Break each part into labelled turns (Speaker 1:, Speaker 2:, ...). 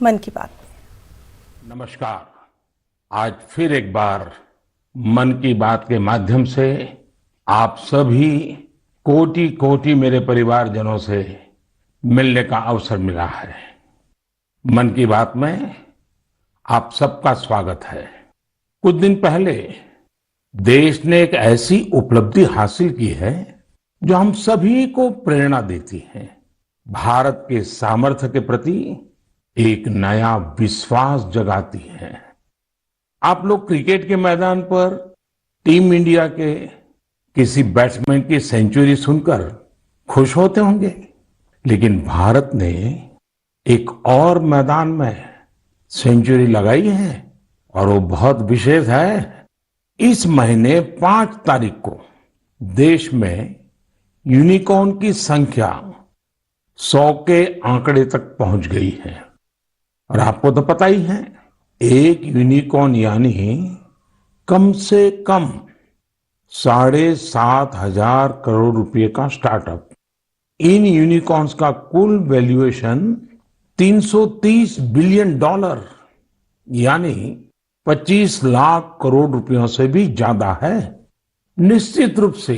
Speaker 1: मन की बात।
Speaker 2: नमस्कार। आज फिर एक बार मन की बात के माध्यम से आप सभी कोटि कोटि मेरे परिवारजनों से मिलने का अवसर मिला है। मन की बात में आप सबका स्वागत है। कुछ दिन पहले देश ने एक ऐसी उपलब्धि हासिल की है जो हम सभी को प्रेरणा देती है। भारत के सामर्थ्य के प्रति एक नया विश्वास जगाती है। आप लोग क्रिकेट के मैदान पर टीम इंडिया के किसी बैट्समैन की सेंचुरी सुनकर खुश होते होंगे, लेकिन भारत ने एक और मैदान में सेंचुरी लगाई है और वो बहुत विशेष है। इस महीने 5 तारीख को देश में यूनिकॉर्न की संख्या 100 के आंकड़े तक पहुंच गई है। और आपको तो पता ही है, एक यूनिकॉर्न यानी कम से कम 7,500 करोड़ रुपए का स्टार्टअप। इन यूनिकॉर्न्स का कुल वैल्यूएशन $330 बिलियन यानी 25 लाख करोड़ रुपयों से भी ज्यादा है। निश्चित रूप से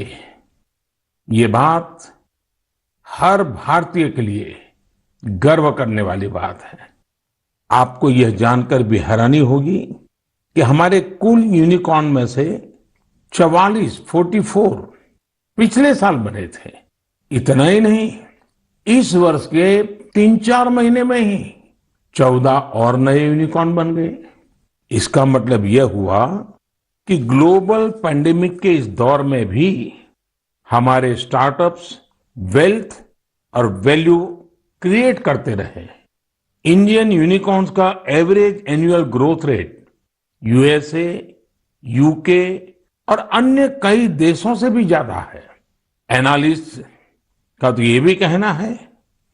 Speaker 2: ये बात हर भारतीय के लिए गर्व करने वाली बात है। आपको यह जानकर भी हैरानी होगी कि हमारे कुल यूनिकॉर्न में से 44 पिछले साल बने थे। इतना ही नहीं, इस वर्ष के 3-4 महीने में ही 14 और नए यूनिकॉर्न बन गए। इसका मतलब यह हुआ कि ग्लोबल पैंडेमिक के इस दौर में भी हमारे स्टार्टअप्स वेल्थ और वैल्यू क्रिएट करते रहे। इंडियन यूनिकॉर्न्स का average annual growth rate USA, UK और अन्य कई देशों से भी ज्यादा है। एनालिस्ट का तो ये भी कहना है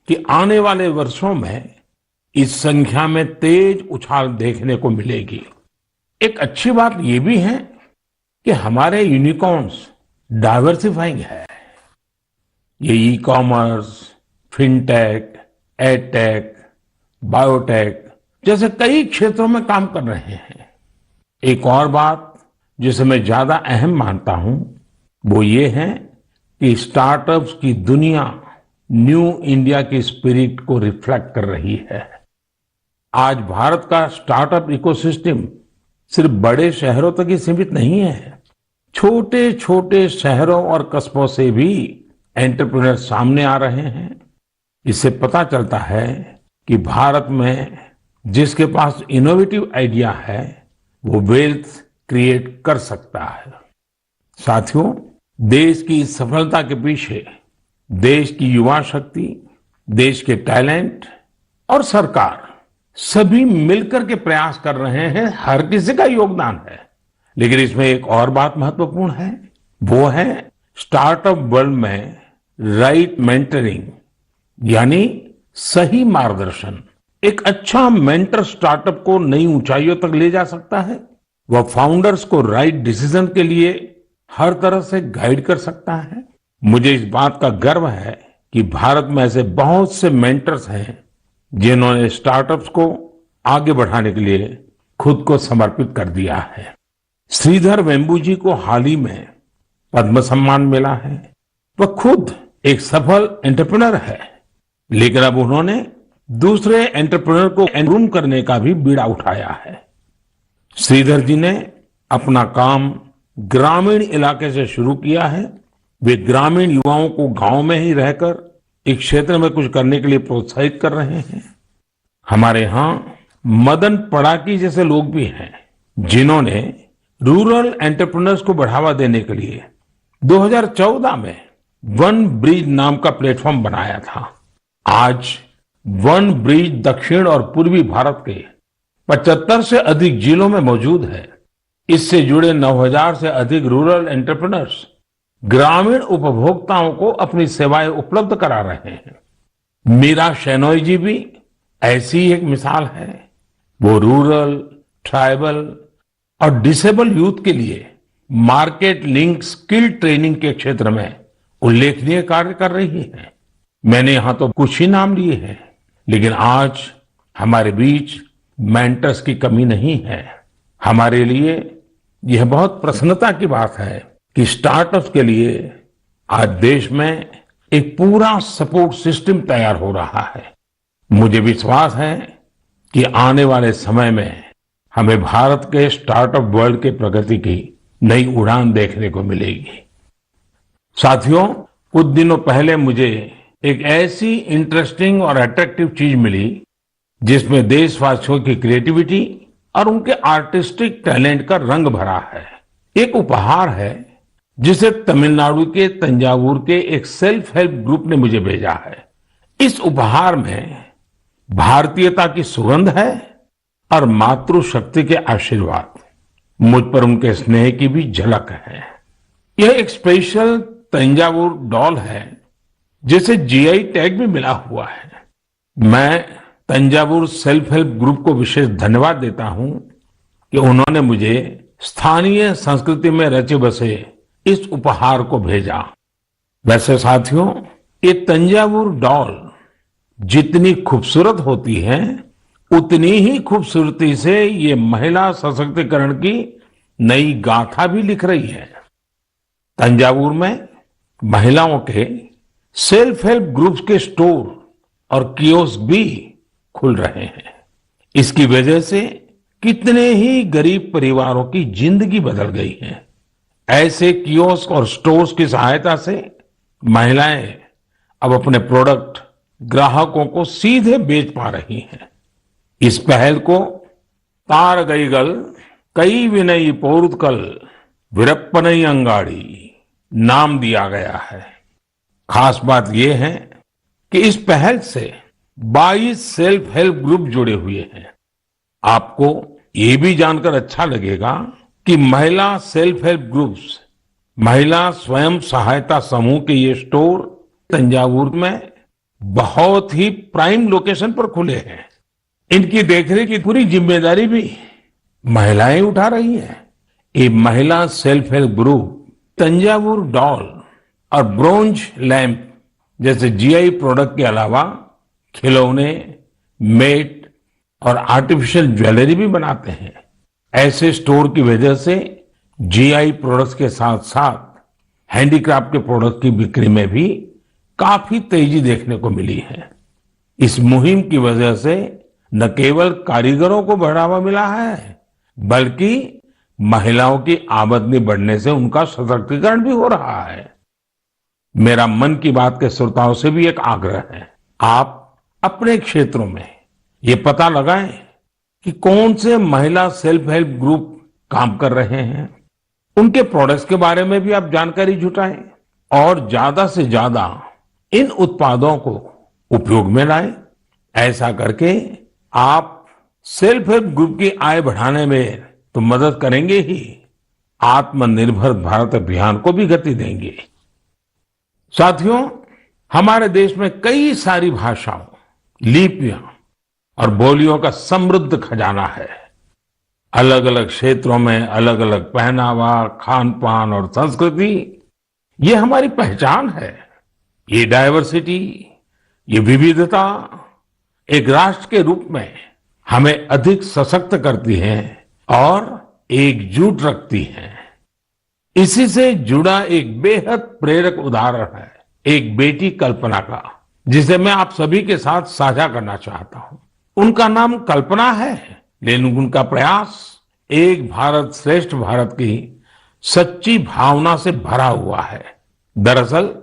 Speaker 2: कि आने वाले वर्षों में इस संख्या में तेज उछाल देखने को मिलेगी। एक अच्छी बात ये भी है कि हमारे यूनिकॉर्न्स डाइवर्सिफाइंग है। ये e commerce, fintech, edtech, biotech जैसे कई क्षेत्रों में काम कर रहे हैं। एक और बात जिसे मैं ज्यादा अहम मानता हूं वो ये है कि स्टार्टअप्स की दुनिया न्यू इंडिया की स्पिरिट को रिफ्लेक्ट कर रही है। आज भारत का स्टार्टअप इकोसिस्टम सिर्फ बड़े शहरों तक ही सीमित नहीं है। छोटे छोटे शहरों और कस्बों से भी एंटरप्रेन्योर सामने आ रहे हैं। इससे पता चलता है कि भारत में जिसके पास इनोवेटिव आइडिया है वो वेल्थ क्रिएट कर सकता है। साथियों, देश की इस सफलता के पीछे देश की युवा शक्ति, देश के टैलेंट और सरकार सभी मिलकर के प्रयास कर रहे हैं। हर किसी का योगदान है। लेकिन इसमें एक और बात महत्वपूर्ण है, वो है स्टार्टअप वर्ल्ड में राइट मेंटरिंग यानी सही मार्गदर्शन। एक अच्छा मेंटर स्टार्टअप को नई ऊंचाइयों तक ले जा सकता है। वह फाउंडर्स को राइट डिसीजन के लिए हर तरह से गाइड कर सकता है। मुझे इस बात का गर्व है कि भारत में ऐसे बहुत से मेंटर्स हैं जिन्होंने स्टार्टअप्स को आगे बढ़ाने के लिए खुद को समर्पित कर दिया है। श्रीधर वेम्बू जी को हाल ही में पद्म सम्मान मिला है। वह खुद एक सफल एंटरप्रेन्योर है, लेकिन अब उन्होंने दूसरे एंटरप्रेन्योर को एनरूम करने का भी बीड़ा उठाया है। श्रीधर जी ने अपना काम ग्रामीण इलाके से शुरू किया है। वे ग्रामीण युवाओं को गांव में ही रहकर इस क्षेत्र में कुछ करने के लिए प्रोत्साहित कर रहे हैं। हमारे यहाँ मदन पड़ाकी जैसे लोग भी हैं जिन्होंने रूरल एंटरप्रेन्योर्स को बढ़ावा देने के लिए 2014 में वन ब्रिज नाम का प्लेटफॉर्म बनाया था। आज वन ब्रिज दक्षिण और पूर्वी भारत के 75 से अधिक जिलों में मौजूद है। इससे जुड़े 9,000 से अधिक रूरल एंटरप्रेन्योर्स ग्रामीण उपभोक्ताओं को अपनी सेवाएं उपलब्ध करा रहे हैं। मीरा शेनॉय जी भी ऐसी ही एक मिसाल है। वो रूरल, ट्राइबल और डिसेबल यूथ के लिए मार्केट लिंक स्किल ट्रेनिंग के क्षेत्र में उल्लेखनीय कार्य कर रही है। मैंने यहां तो कुछ ही नाम लिए हैं, लेकिन आज हमारे बीच मेंटर्स की कमी नहीं है। हमारे लिए यह बहुत प्रसन्नता की बात है कि स्टार्टअप्स के लिए आज देश में एक पूरा सपोर्ट सिस्टम तैयार हो रहा है। मुझे विश्वास है कि आने वाले समय में हमें भारत के स्टार्टअप वर्ल्ड के प्रगति की नई उड़ान देखने को मिलेगी। साथियों, कुछ दिनों पहले मुझे एक ऐसी इंटरेस्टिंग और अट्रैक्टिव चीज मिली जिसमें देशवासियों की क्रिएटिविटी और उनके आर्टिस्टिक टैलेंट का रंग भरा है। एक उपहार है जिसे तमिलनाडु के तंजावुर के एक सेल्फ हेल्प ग्रुप ने मुझे भेजा है। इस उपहार में भारतीयता की सुगंध है और मातृशक्ति के आशीर्वाद। मुझ पर उनके स्नेह की भी झलक है। यह एक स्पेशल तंजावुर डॉल है जिसे जीआई टैग भी मिला हुआ है। मैं तंजावुर सेल्फ हेल्प ग्रुप को विशेष धन्यवाद देता हूं कि उन्होंने मुझे स्थानीय संस्कृति में रचे बसे इस उपहार को भेजा। वैसे साथियों, ये तंजावुर डॉल जितनी खूबसूरत होती है उतनी ही खूबसूरती से ये महिला सशक्तिकरण की नई गाथा भी लिख रही है। तंजावुर में महिलाओं के सेल्फ हेल्प ग्रुप्स के स्टोर और कियोस्क भी खुल रहे हैं। इसकी वजह से कितने ही गरीब परिवारों की जिंदगी बदल गई है। ऐसे कियोस्क और स्टोर्स की सहायता से महिलाएं अब अपने प्रोडक्ट ग्राहकों को सीधे बेच पा रही हैं। इस पहल को तारगईगल कई विनयी पोरुत्कल विरप्पनई अंगाड़ी नाम दिया गया है। खास बात यह है कि इस पहल से 22 सेल्फ हेल्प ग्रुप जुड़े हुए हैं। आपको ये भी जानकर अच्छा लगेगा कि महिला सेल्फ हेल्प ग्रुप्स, महिला स्वयं सहायता समूह के ये स्टोर तंजावुर में बहुत ही प्राइम लोकेशन पर खुले हैं। इनकी देखरेख की पूरी जिम्मेदारी भी महिलाएं उठा रही हैं। ये महिला self help group Thanjavur doll और ब्रोंज लैंप जैसे जीआई प्रोडक्ट के अलावा खिलौने, मेट और आर्टिफिशियल ज्वेलरी भी बनाते हैं। ऐसे स्टोर की वजह से जीआई प्रोडक्ट्स के साथ साथ हैंडीक्राफ्ट के प्रोडक्ट की बिक्री में भी काफी तेजी देखने को मिली है। इस मुहिम की वजह से न केवल कारीगरों को बढ़ावा मिला है बल्कि महिलाओं की आमदनी बढ़ने से उनका सशक्तिकरण भी हो रहा है। मेरा मन की बात के श्रोताओं से भी एक आग्रह है, आप अपने क्षेत्रों में ये पता लगाएं कि कौन से महिला सेल्फ हेल्प ग्रुप काम कर रहे हैं। उनके प्रोडक्ट्स के बारे में भी आप जानकारी जुटाएं और ज्यादा से ज्यादा इन उत्पादों को उपयोग में लाएं। ऐसा करके आप सेल्फ हेल्प ग्रुप की आय बढ़ाने में तो मदद करेंगे ही, आत्मनिर्भर भारत अभियान को भी गति देंगे। साथियों, हमारे देश में कई सारी भाषाओं, लिपियां और बोलियों का समृद्ध खजाना है। अलग अलग क्षेत्रों में अलग अलग पहनावा, खान पान और संस्कृति, ये हमारी पहचान है। ये डायवर्सिटी, ये विविधता एक राष्ट्र के रूप में हमें अधिक सशक्त करती है और एकजुट रखती है। इसी से जुड़ा एक बेहद प्रेरक उदाहरण है एक बेटी कल्पना का, जिसे मैं आप सभी के साथ साझा करना चाहता हूं। उनका नाम कल्पना है, लेकिन उनका प्रयास एक भारत श्रेष्ठ भारत की सच्ची भावना से भरा हुआ है। दरअसल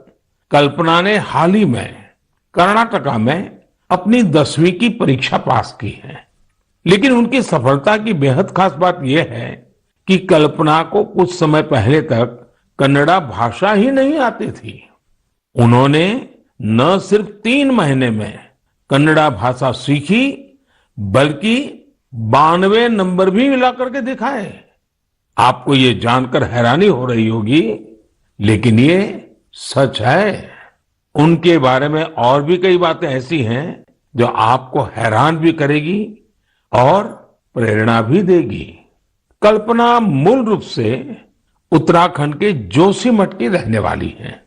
Speaker 2: कल्पना ने हाल ही में कर्नाटका में अपनी 10वीं की परीक्षा पास की है। लेकिन उनकी सफलता की बेहद खास बात यह है कि कल्पना को कुछ समय पहले तक कन्नड़ा भाषा ही नहीं आती थी। उन्होंने न सिर्फ 3 महीने में कन्नड़ा भाषा सीखी बल्कि 92 नंबर भी मिला करके दिखाए। आपको ये जानकर हैरानी हो रही होगी, लेकिन ये सच है। उनके बारे में और भी कई बातें ऐसी हैं जो आपको हैरान भी करेगी और प्रेरणा भी देगी। कल्पना मूल रूप से उत्तराखंड के जोशीमठ की रहने वाली हैं।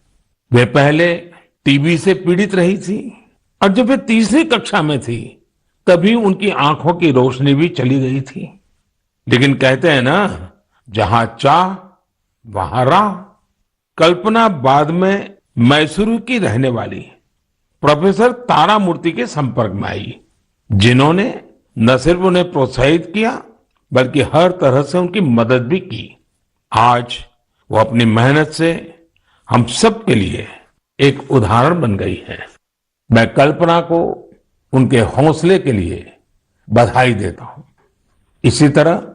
Speaker 2: वे पहले टीबी से पीड़ित रही थी और जब वे तीसरी कक्षा में थी तभी उनकी आंखों की रोशनी भी चली गई थी। लेकिन कहते हैं ना, जहां चाह वहां राह। कल्पना बाद में मैसूरू की रहने वाली प्रोफेसर तारामूर्ति के संपर्क में आई, जिन्होंने न सिर्फ उन्हें प्रोत्साहित किया बल्कि हर तरह से उनकी मदद भी की। आज वो अपनी मेहनत से हम सब के लिए एक उदाहरण बन गई है। मैं कल्पना को उनके हौसले के लिए बधाई देता हूं। इसी तरह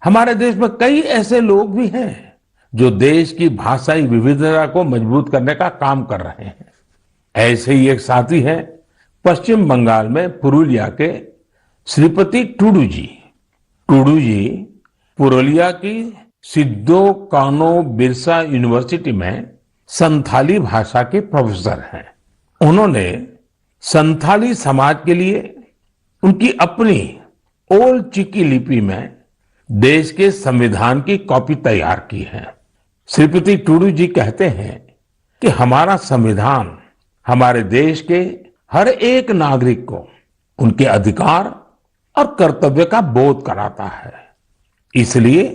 Speaker 2: हमारे देश में कई ऐसे लोग भी हैं जो देश की भाषाई विविधता को मजबूत करने का काम कर रहे हैं। ऐसे ही एक साथी है पश्चिम बंगाल में पुरुलिया के श्रीपति टूडू जी। टूडू जी पुरुलिया की सिद्धो कानो बिरसा यूनिवर्सिटी में संथाली भाषा के प्रोफेसर हैं। उन्होंने संथाली समाज के लिए उनकी अपनी ओल्ड चिकी लिपि में देश के संविधान की कॉपी तैयार की है। श्रीपति टूडू जी कहते हैं कि हमारा संविधान हमारे देश के हर एक नागरिक को उनके अधिकार और कर्तव्य का बोध कराता है। इसलिए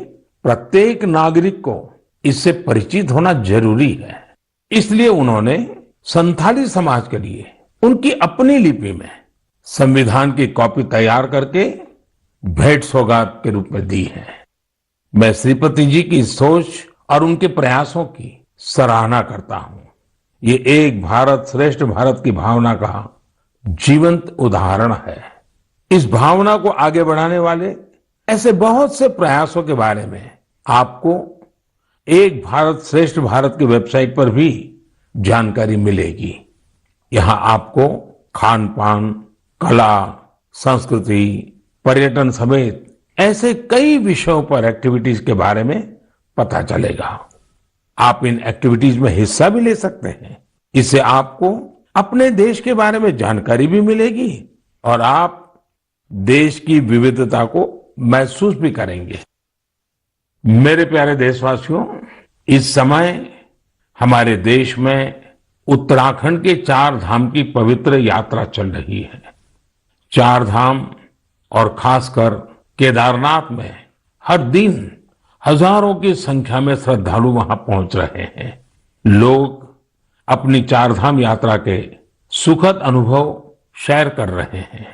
Speaker 2: प्रत्येक नागरिक को इससे परिचित होना जरूरी है। इसलिए उन्होंने संथाली समाज के लिए उनकी अपनी लिपि में संविधान की कॉपी तैयार करके भेंट सौगात के रूप में दी है। मैं श्रीपति जी की सोच और उनके प्रयासों की सराहना करता हूं। ये एक भारत श्रेष्ठ भारत की भावना का जीवंत उदाहरण है। इस भावना को आगे बढ़ाने वाले ऐसे बहुत से प्रयासों के बारे में आपको एक भारत श्रेष्ठ भारत की वेबसाइट पर भी जानकारी मिलेगी। यहां आपको खान पान, कला, संस्कृति, पर्यटन समेत ऐसे कई विषयों पर एक्टिविटीज के बारे में पता चलेगा। आप इन एक्टिविटीज में हिस्सा भी ले सकते हैं। इससे आपको अपने देश के बारे में जानकारी भी मिलेगी और आप देश की विविधता को महसूस भी करेंगे। मेरे प्यारे देशवासियों, इस समय हमारे देश में उत्तराखंड के 4 धाम की पवित्र यात्रा चल रही है। 4 धाम और खासकर केदारनाथ में हर दिन हजारों की संख्या में श्रद्धालु वहां पहुंच रहे हैं। लोग अपनी 4 धाम यात्रा के सुखद अनुभव शेयर कर रहे हैं।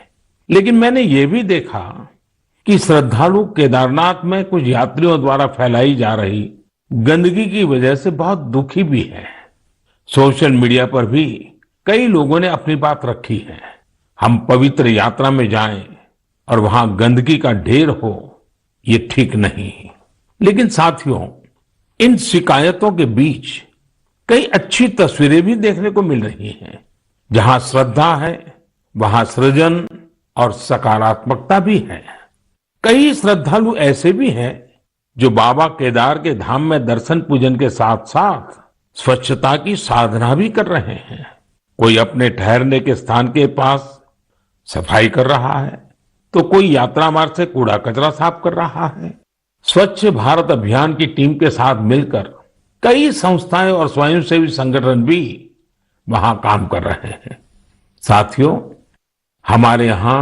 Speaker 2: लेकिन मैंने ये भी देखा कि श्रद्धालु केदारनाथ में कुछ यात्रियों द्वारा फैलाई जा रही गंदगी की वजह से बहुत दुखी भी है। सोशल मीडिया पर भी कई लोगों ने अपनी बात रखी है। हम पवित्र यात्रा में जाएं और वहां गंदगी का ढेर हो, ये ठीक नहीं। लेकिन साथियों, इन शिकायतों के बीच कई अच्छी तस्वीरें भी देखने को मिल रही हैं। जहां श्रद्धा है वहां सृजन और सकारात्मकता भी है। कई श्रद्धालु ऐसे भी हैं जो बाबा केदार के धाम में दर्शन पूजन के साथ साथ स्वच्छता की साधना भी कर रहे हैं। कोई अपने ठहरने के स्थान के पास सफाई कर रहा है, तो कोई यात्रा मार्ग से कूड़ा कचरा साफ कर रहा है। स्वच्छ भारत अभियान की टीम के साथ मिलकर कई संस्थाएं और स्वयंसेवी संगठन भी वहां काम कर रहे हैं। साथियों, हमारे यहां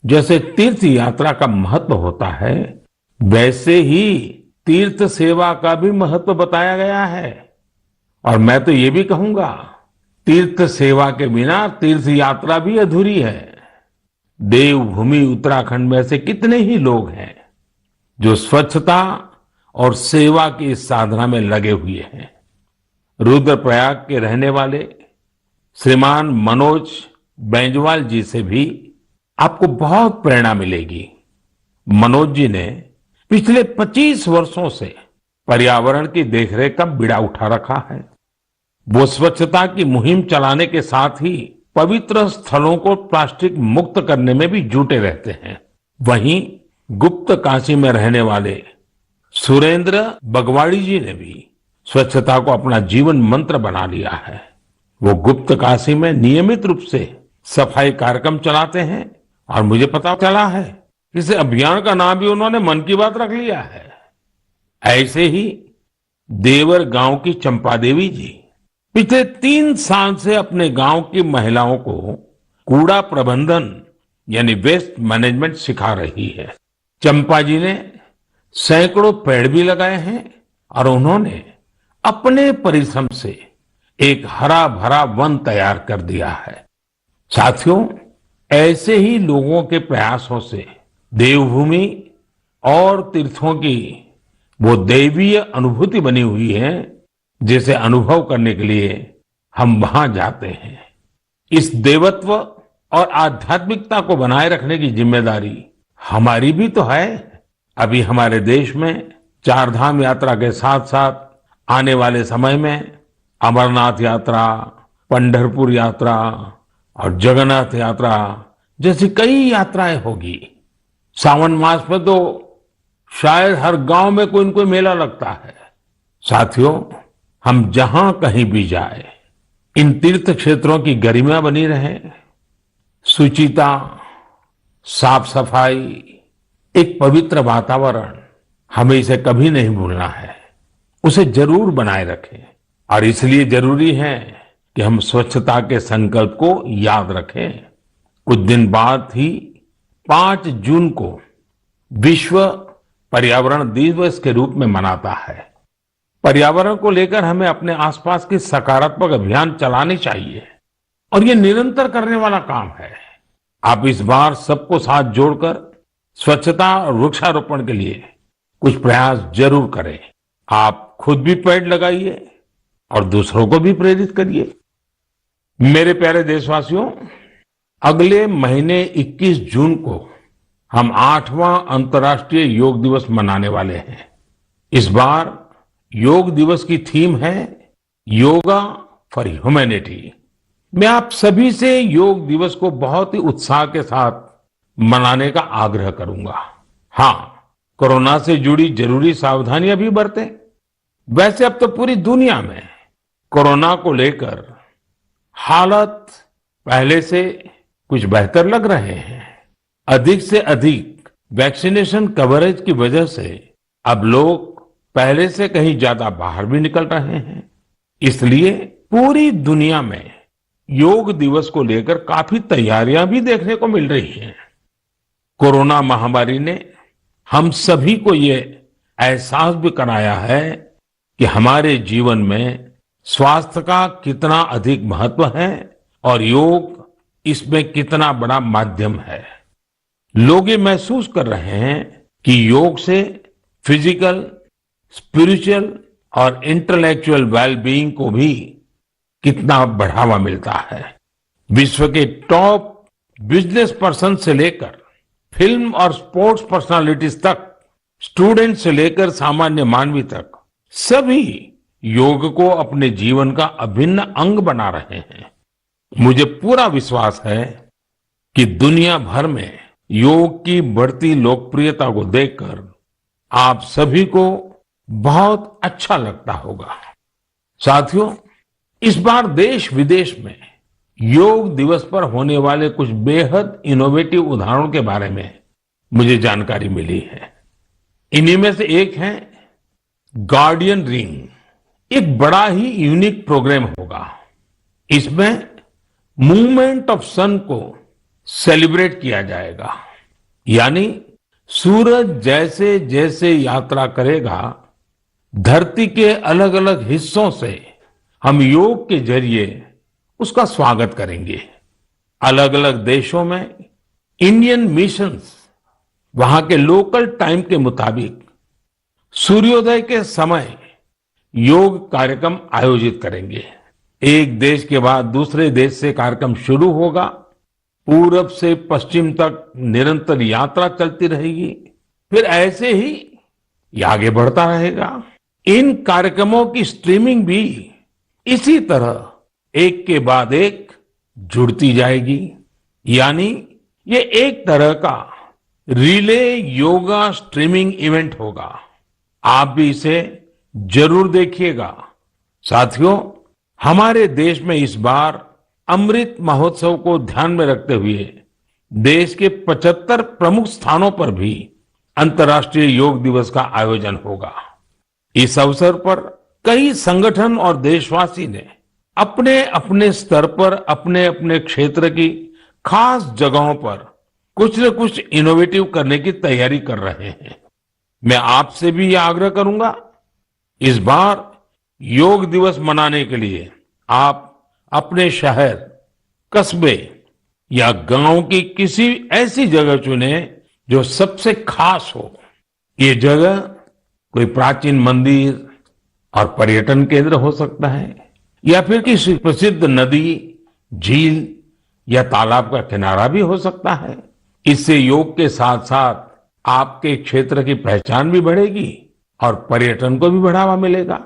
Speaker 2: जैसे तीर्थ यात्रा का महत्व होता है, वैसे ही तीर्थ सेवा का भी महत्व बताया गया है। और मैं तो ये भी कहूंगा, तीर्थ सेवा के बिना तीर्थ यात्रा भी अधूरी है। देवभूमि उत्तराखंड में से कितने ही लोग हैं जो स्वच्छता और सेवा की इस साधना में लगे हुए हैं। रुद्रप्रयाग के रहने वाले श्रीमान मनोज बैंजवाल जी से भी आपको बहुत प्रेरणा मिलेगी। मनोज जी ने पिछले 25 वर्षों से पर्यावरण की देखरेख का बीड़ा उठा रखा है। वो स्वच्छता की मुहिम चलाने के साथ ही पवित्र स्थलों को प्लास्टिक मुक्त करने में भी जुटे रहते हैं। वहीं गुप्त काशी में रहने वाले सुरेंद्र बगवाड़ी जी ने भी स्वच्छता को अपना जीवन मंत्र बना लिया है। वो गुप्त काशी में नियमित रूप से सफाई कार्यक्रम चलाते हैं और मुझे पता चला है इस अभियान का नाम भी उन्होंने मन की बात रख लिया है। ऐसे ही देवर गांव की चंपा देवी जी पिछले 3 साल से अपने गांव की महिलाओं को कूड़ा प्रबंधन यानी वेस्ट मैनेजमेंट सिखा रही है। चंपा जी ने सैकड़ों पेड़ भी लगाए हैं और उन्होंने अपने परिश्रम से एक हरा भरा वन तैयार कर दिया है। साथियों, ऐसे ही लोगों के प्रयासों से देवभूमि और तीर्थों की वो दैवीय अनुभूति बनी हुई है, जिसे अनुभव करने के लिए हम वहां जाते हैं। इस देवत्व और आध्यात्मिकता को बनाए रखने की जिम्मेदारी हमारी भी तो है। अभी हमारे देश में चारधाम यात्रा के साथ साथ आने वाले समय में अमरनाथ यात्रा, पंढरपुर यात्रा और जगन्नाथ यात्रा जैसी कई यात्राएं होगी। सावन मास में तो शायद हर गांव में कोई न कोई मेला लगता है। साथियों, हम जहां कहीं भी जाए, इन तीर्थ क्षेत्रों की गरिमा बनी रहे, शुचिता, साफ सफाई, एक पवित्र वातावरण, हमें इसे कभी नहीं भूलना है। उसे जरूर बनाए रखें और इसलिए जरूरी है कि हम स्वच्छता के संकल्प को याद रखें। कुछ दिन बाद ही 5 जून को विश्व पर्यावरण दिवस के रूप में मनाता है। पर्यावरण को लेकर हमें अपने आसपास की सकारात्मक अभियान चलाने चाहिए और ये निरंतर करने वाला काम है। आप इस बार सबको साथ जोड़कर स्वच्छता और वृक्षारोपण के लिए कुछ प्रयास जरूर करें। आप खुद भी पेड़ लगाइए और दूसरों को भी प्रेरित करिए। मेरे प्यारे देशवासियों, अगले महीने 21 जून को हम 8वां अंतर्राष्ट्रीय योग दिवस मनाने वाले हैं। इस बार योग दिवस की थीम है योगा फॉर ह्यूमैनिटी। मैं आप सभी से योग दिवस को बहुत ही उत्साह के साथ मनाने का आग्रह करूंगा। हाँ, कोरोना से जुड़ी जरूरी सावधानियां भी बरतें। वैसे अब तो पूरी दुनिया में कोरोना को लेकर हालत पहले से कुछ बेहतर लग रहे हैं। अधिक से अधिक वैक्सीनेशन कवरेज की वजह से अब लोग पहले से कहीं ज्यादा बाहर भी निकल रहे हैं। इसलिए पूरी दुनिया में योग दिवस को लेकर काफी तैयारियां भी देखने को मिल रही हैं। कोरोना महामारी ने हम सभी को ये एहसास भी कराया है कि हमारे जीवन में स्वास्थ्य का कितना अधिक महत्व है और योग इसमें कितना बड़ा माध्यम है। लोग ये महसूस कर रहे हैं कि योग से फिजिकल, स्पिरिचुअल और इंटेलेक्चुअल वेलबीइंग को भी कितना बढ़ावा मिलता है। विश्व के टॉप बिजनेस पर्सन से लेकर फिल्म और स्पोर्ट्स पर्सनालिटीज तक, स्टूडेंट से लेकर सामान्य मानवी तक, सभी योग को अपने जीवन का अभिन्न अंग बना रहे हैं। मुझे पूरा विश्वास है कि दुनिया भर में योग की बढ़ती लोकप्रियता को देखकर आप सभी को बहुत अच्छा लगता होगा। साथियों, इस बार देश विदेश में योग दिवस पर होने वाले कुछ बेहद इनोवेटिव उदाहरणों के बारे में मुझे जानकारी मिली है। इन्हीं में से एक है गार्डियन रिंग। एक बड़ा ही यूनिक प्रोग्राम होगा। इसमें मूवमेंट ऑफ सन को सेलिब्रेट किया जाएगा, यानी सूरज जैसे जैसे यात्रा करेगा, धरती के अलग अलग हिस्सों से हम योग के जरिए उसका स्वागत करेंगे। अलग अलग देशों में इंडियन मिशंस वहां के लोकल टाइम के मुताबिक सूर्योदय के समय योग कार्यक्रम आयोजित करेंगे। एक देश के बाद दूसरे देश से कार्यक्रम शुरू होगा। पूरब से पश्चिम तक निरंतर यात्रा चलती रहेगी। फिर ऐसे ही ये आगे बढ़ता रहेगा। इन कार्यक्रमों की स्ट्रीमिंग भी इसी तरह एक के बाद एक जुड़ती जाएगी। यानी ये एक तरह का रिले योगा स्ट्रीमिंग इवेंट होगा। आप भी इसे जरूर देखिएगा। साथियों, हमारे देश में इस बार अमृत महोत्सव को ध्यान में रखते हुए देश के 75 प्रमुख स्थानों पर भी अंतर्राष्ट्रीय योग दिवस का आयोजन होगा। इस अवसर पर कई संगठन और देशवासी ने अपने अपने स्तर पर अपने अपने क्षेत्र की खास जगहों पर कुछ न कुछ इनोवेटिव करने की तैयारी कर रहे हैं। मैं आपसे भी यह आग्रह करूंगा, इस बार योग दिवस मनाने के लिए आप अपने शहर, कस्बे या गांव की किसी ऐसी जगह चुने जो सबसे खास हो। ये जगह कोई प्राचीन मंदिर और पर्यटन केंद्र हो सकता है, या फिर किसी प्रसिद्ध नदी, झील या तालाब का किनारा भी हो सकता है। इससे योग के साथ साथ आपके क्षेत्र की पहचान भी बढ़ेगी और पर्यटन को भी बढ़ावा मिलेगा।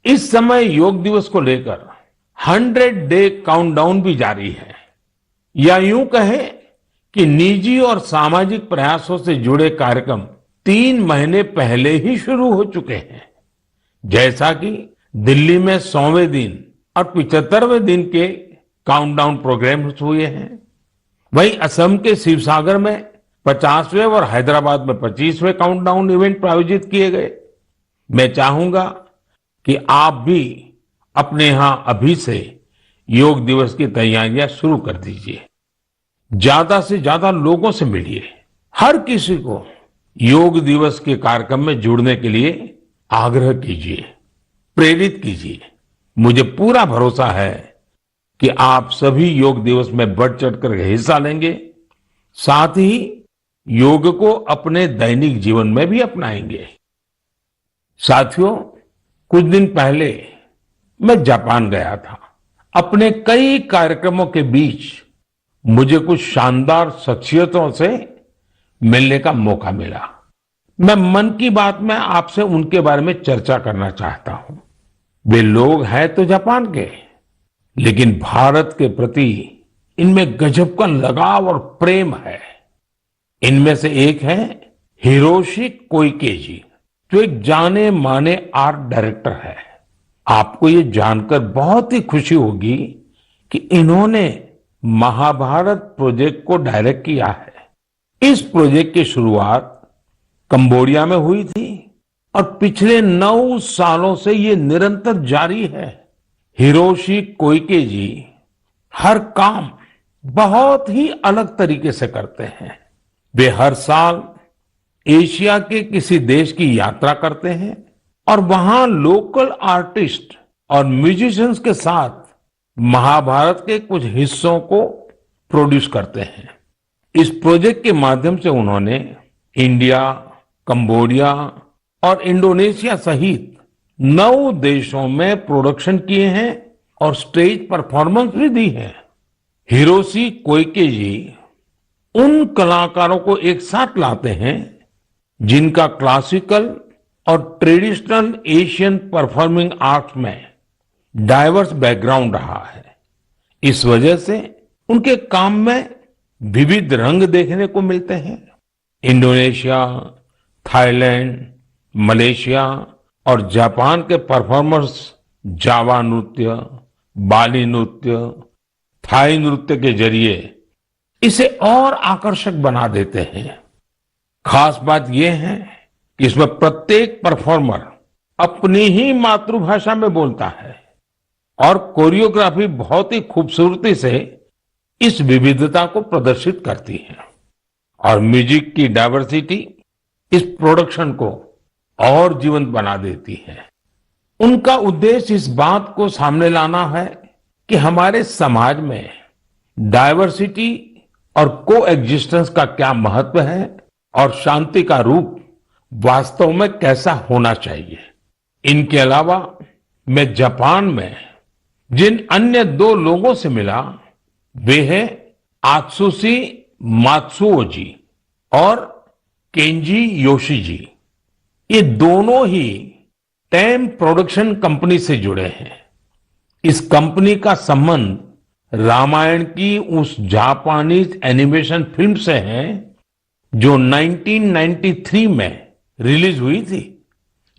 Speaker 2: इस समय योग दिवस को लेकर 100 डे काउंटडाउन भी जारी है, या यूं कहें कि निजी और सामाजिक प्रयासों से जुड़े कार्यक्रम 3 महीने पहले ही शुरू हो चुके हैं। जैसा कि दिल्ली में 100वें दिन और 75वें दिन के काउंटडाउन प्रोग्राम्स हुए हैं, वहीं असम के शिवसागर में 50वें और हैदराबाद में 25वें काउंटडाउन इवेंट आयोजित किए गए। मैं चाहूंगा कि आप भी अपने यहां अभी से योग दिवस की तैयारियां शुरू कर दीजिए। ज्यादा से ज्यादा लोगों से मिलिए। हर किसी को योग दिवस के कार्यक्रम में जुड़ने के लिए आग्रह कीजिए, प्रेरित कीजिए। मुझे पूरा भरोसा है कि आप सभी योग दिवस में बढ़ चढ़कर हिस्सा लेंगे, साथ ही योग को अपने दैनिक जीवन में भी अपनाएंगे। साथियों, कुछ दिन पहले मैं जापान गया था। अपने कई कार्यक्रमों के बीच मुझे कुछ शानदार शख्सियतों से मिलने का मौका मिला। मैं मन की बात में आपसे उनके बारे में चर्चा करना चाहता हूं। वे लोग हैं तो जापान के, लेकिन भारत के प्रति इनमें गजब का लगाव और प्रेम है। इनमें से एक है हिरोशी कोइके जी, जो एक जाने माने आर्ट डायरेक्टर है। आपको ये जानकर बहुत ही खुशी होगी कि इन्होंने महाभारत प्रोजेक्ट को डायरेक्ट किया है। इस प्रोजेक्ट की शुरुआत कंबोडिया में हुई थी और पिछले 9 सालों से ये निरंतर जारी है। हिरोशी कोइके जी हर काम बहुत ही अलग तरीके से करते हैं। वे हर साल एशिया के किसी देश की यात्रा करते हैं और वहां लोकल आर्टिस्ट और म्यूजिशियंस के साथ महाभारत के कुछ हिस्सों को प्रोड्यूस करते हैं। इस प्रोजेक्ट के माध्यम से उन्होंने इंडिया, कंबोडिया और इंडोनेशिया सहित 9 देशों में प्रोडक्शन किए हैं और स्टेज परफॉर्मेंस भी दी है। हिरोशी कोइके जी उन कलाकारों को एक साथ लाते हैं जिनका क्लासिकल और ट्रेडिशनल एशियन परफॉर्मिंग आर्ट्स में डाइवर्स बैकग्राउंड रहा है। इस वजह से उनके काम में विविध रंग देखने को मिलते हैं। इंडोनेशिया, थाईलैंड, मलेशिया और जापान के परफॉर्मर्स जावा नृत्य, बाली नृत्य, थाई नृत्य के जरिए इसे और आकर्षक बना देते हैं। खास बात यह है कि इसमें प्रत्येक परफॉर्मर अपनी ही मातृभाषा में बोलता है और कोरियोग्राफी बहुत ही खूबसूरती से इस विविधता को प्रदर्शित करती है। और म्यूजिक की डाइवर्सिटी इस प्रोडक्शन को और जीवंत बना देती है। उनका उद्देश्य इस बात को सामने लाना है कि हमारे समाज में डाइवर्सिटी और को एग्जिस्टेंस का क्या महत्व है और शांति का रूप वास्तव में कैसा होना चाहिए। इनके अलावा मैं जापान में जिन अन्य 2 लोगों से मिला वे हैं आत्सुशी मात्सुओ जी और केंजी योशी जी। ये दोनों ही टेम प्रोडक्शन कंपनी से जुड़े हैं। इस कंपनी का संबंध रामायण की उस जापानीज एनिमेशन फिल्म से है जो 1993 में रिलीज हुई थी।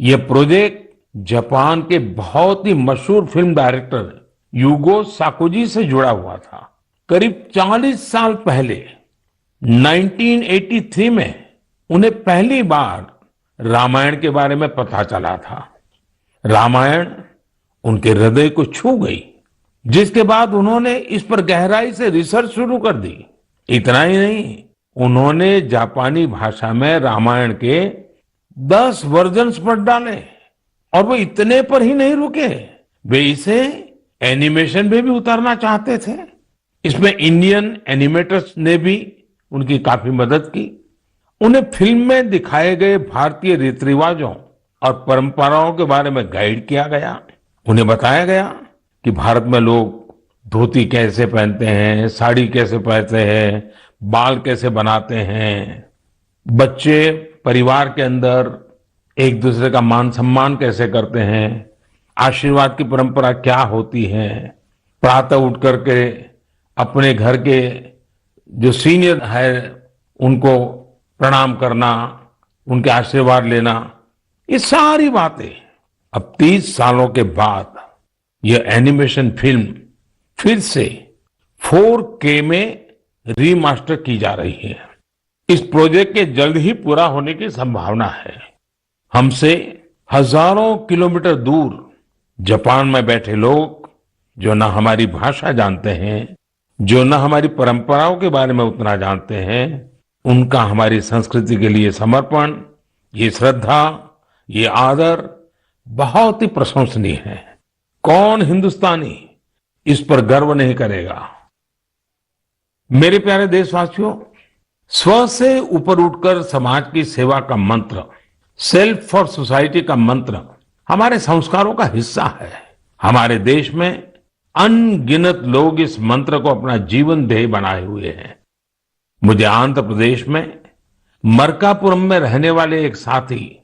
Speaker 2: यह प्रोजेक्ट जापान के बहुत ही मशहूर फिल्म डायरेक्टर युगो साकोजी से जुड़ा हुआ था। करीब 40 साल पहले 1983 में उन्हें पहली बार रामायण के बारे में पता चला था। रामायण उनके हृदय को छू गई, जिसके बाद उन्होंने इस पर गहराई से रिसर्च शुरू कर दी। इतना ही नहीं, उन्होंने जापानी भाषा में रामायण के 10 वर्जन्स पढ़ डाले। और वो इतने पर ही नहीं रुके, वे इसे एनिमेशन में भी उतारना चाहते थे। इसमें इंडियन एनिमेटर्स ने भी उनकी काफी मदद की। उन्हें फिल्म में दिखाए गए भारतीय रीति रिवाजों और परंपराओं के बारे में गाइड किया गया। उन्हें बताया गया कि भारत में लोग धोती कैसे पहनते हैं, साड़ी कैसे पहनते हैं, बाल कैसे बनाते हैं, बच्चे परिवार के अंदर एक दूसरे का मान सम्मान कैसे करते हैं, आशीर्वाद की परंपरा क्या होती है, प्रातः उठ करके अपने घर के जो सीनियर है उनको प्रणाम करना, उनके आशीर्वाद लेना, ये सारी बातें अब 30 सालों के बाद यह एनिमेशन फिल्म फिर से 4K में रीमास्टर की जा रही है। इस प्रोजेक्ट के जल्द ही पूरा होने की संभावना है। हमसे हजारों किलोमीटर दूर जापान में बैठे लोग जो न हमारी भाषा जानते हैं, जो न हमारी परंपराओं के बारे में उतना जानते हैं, उनका हमारी संस्कृति के लिए समर्पण, ये श्रद्धा, ये आदर बहुत ही प्रशंसनीय है। कौन हिंदुस्तानी इस पर गर्व नहीं करेगा। मेरे प्यारे देशवासियों, स्व से ऊपर उठकर समाज की सेवा का मंत्र, सेल्फ फॉर सोसाइटी का मंत्र हमारे संस्कारों का हिस्सा है। हमारे देश में अनगिनत लोग इस मंत्र को अपना जीवन ध्येय बनाए हुए हैं। मुझे आंध्र प्रदेश में मरकापुरम में रहने वाले एक साथी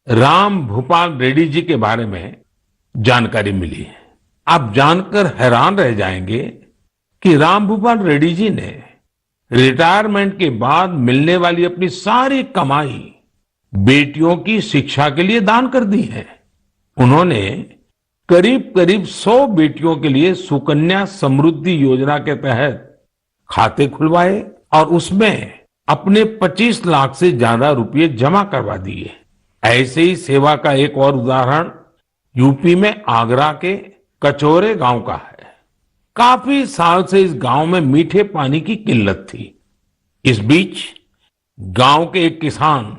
Speaker 2: राम भूपाल रेड्डी जी के बारे में जानकारी मिली है। आप जानकर हैरान रह जाएंगे कि राम भूपाल रेड्डी जी ने रिटायरमेंट के बाद मिलने वाली अपनी सारी कमाई बेटियों की शिक्षा के लिए दान कर दी है। उन्होंने करीब करीब 100 बेटियों के लिए सुकन्या समृद्धि योजना के तहत खाते खुलवाए और उसमें अपने 25 लाख से ज्यादा रुपए जमा करवा दिए। ऐसे ही सेवा का एक और उदाहरण यूपी में आगरा के कचौरे गांव का है। काफी साल से इस गांव में मीठे पानी की किल्लत थी। इस बीच गांव के एक किसान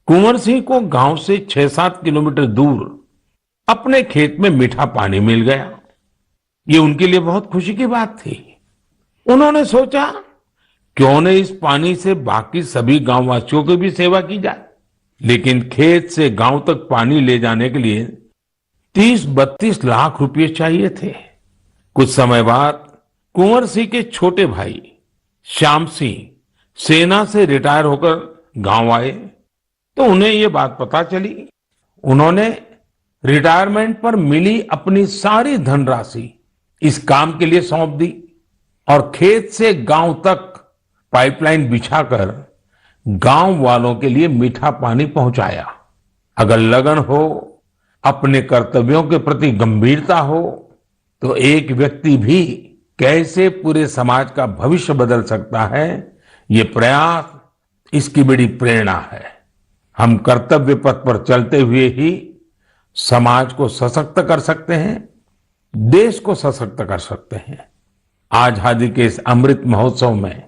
Speaker 2: कुंवर सिंह को गांव से 6-7 किलोमीटर दूर अपने खेत में मीठा पानी मिल गया। ये उनके लिए बहुत खुशी की बात थी। उन्होंने सोचा क्यों न इस पानी से बाकी सभी गांववासियों की भी सेवा की जाए। लेकिन खेत से गांव तक पानी ले जाने के लिए 30-32 लाख रुपए चाहिए थे। कुछ समय बाद कुंवर सिंह के छोटे भाई श्याम सिंह सेना से रिटायर होकर गांव आए तो उन्हें ये बात पता चली। उन्होंने रिटायरमेंट पर मिली अपनी सारी धनराशि इस काम के लिए सौंप दी और खेत से गांव तक पाइपलाइन बिछाकर गांव वालों के लिए मीठा पानी पहुंचाया। अगर लगन हो, अपने कर्तव्यों के प्रति गंभीरता हो, तो एक व्यक्ति भी कैसे पूरे समाज का भविष्य बदल सकता है, ये प्रयास इसकी बड़ी प्रेरणा है। हम कर्तव्य पथ पर चलते हुए ही समाज को सशक्त कर सकते हैं, देश को सशक्त कर सकते हैं। आजादी के इस अमृत महोत्सव में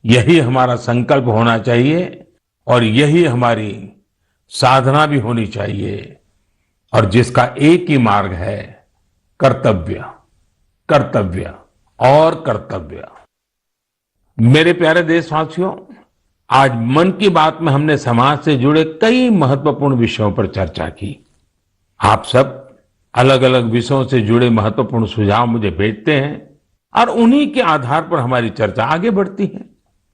Speaker 2: यही हमारा संकल्प होना चाहिए और यही हमारी साधना भी होनी चाहिए, और जिसका एक ही मार्ग है, कर्तव्य, कर्तव्य और कर्तव्य। मेरे प्यारे देशवासियों, आज मन की बात में हमने समाज से जुड़े कई महत्वपूर्ण विषयों पर चर्चा की। आप सब अलग अलग विषयों से जुड़े महत्वपूर्ण सुझाव मुझे भेजते हैं और उन्हीं के आधार पर हमारी चर्चा आगे बढ़ती है।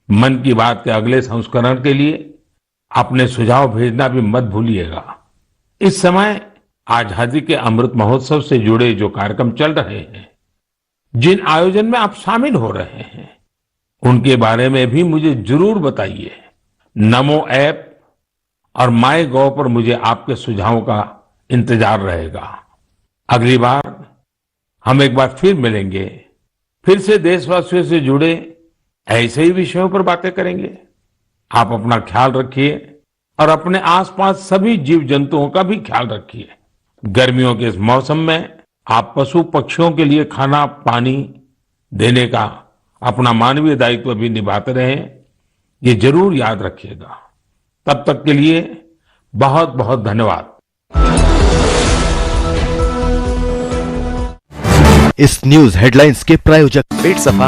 Speaker 2: मन की बात के अगले संस्करण के लिए अपने सुझाव भेजना भी मत भूलिएगा। इस समय आजादी के अमृत महोत्सव से जुड़े जो कार्यक्रम चल रहे हैं, जिन आयोजन में आप शामिल हो रहे हैं, उनके बारे में भी मुझे जरूर बताइए। नमो ऐप और माय गॉव पर मुझे आपके सुझावों का इंतजार रहेगा। अगली बार हम एक बार फिर मिलेंगे, फिर से देशवासियों से जुड़े ऐसे ही विषयों पर बातें करेंगे। आप अपना ख्याल रखिए और अपने आसपास सभी जीव जंतुओं का भी ख्याल रखिए। गर्मियों के इस मौसम में आप पशु पक्षियों के लिए खाना पानी देने का अपना मानवीय दायित्व भी निभाते रहें। ये जरूर याद रखिएगा। तब तक के लिए बहुत बहुत धन्यवाद।
Speaker 1: इस न्यूज हेडलाइंस के प्रायोजक
Speaker 3: पेट सफा